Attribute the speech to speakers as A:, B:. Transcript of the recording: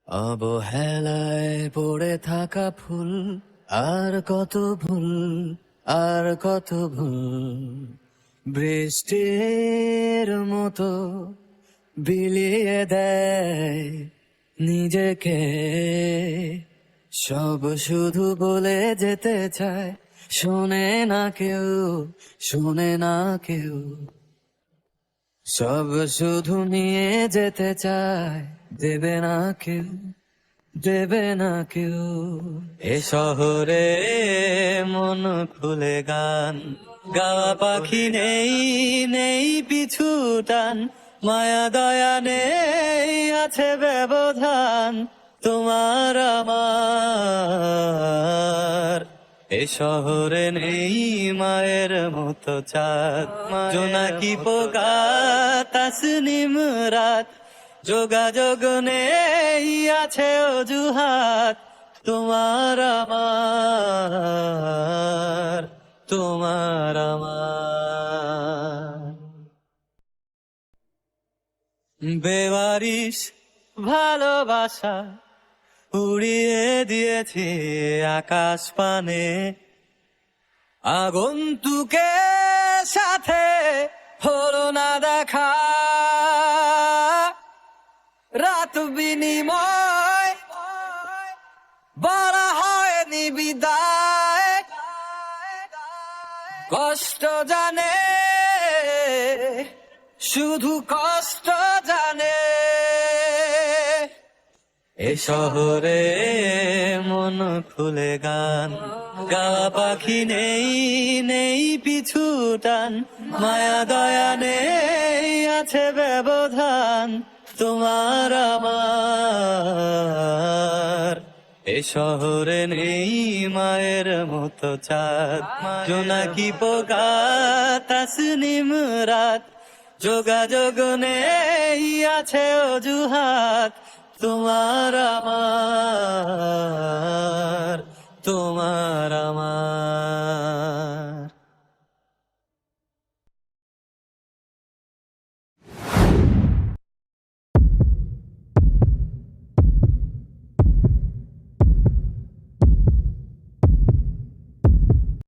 A: অবহেলায় পড়ে থাকা ফুল, আর কত ভুল, আর কত ভুল, বৃষ্টির মতো বিলিয়ে দেয় নিজেকে। সব শুধু বলে যেতে চায়, শোনে না কেউ, শোনে না কেউ। সব শুধু নিয়ে যেতে চায়, দেবে না কেউ, দেবে না কেউ। এ শহরে মন খুলে গান গাওয়া পাখি নেই, নেই পিছু টান, মায়া দয়া নেই, আছে ব্যবধান তোমার আমার। এ শহরে নেই মায়ের মতো চাঁদ, জোনাকি পোকা, তাসনিম রাত, যোগাযোগ নেই, আছে অজুহাত তোমার আমার, তোমার আমার। বেওয়ারিশ ভালোবাসা উড়িয়ে দিয়েছে আকাশ পানে, আগন্তুকের সাথে হলো না দেখা, রাত বিনিময় বলা হয়নি বিদায়। কষ্ট জানে, শুধু কষ্ট জানে। এ শহরে মন খুলে গান গাওয়া পাখি নেই, নেই পিছু টান, মায়া দয়া নেই, আছে ব্যবধান তোমার আমার। এ শহরে নেই মায়ের মতো চাঁদ, জোনাকি পোকা, তাসনিম রাত, যোগাযোগ নেই, আছে অজুহাত তোমার আমার।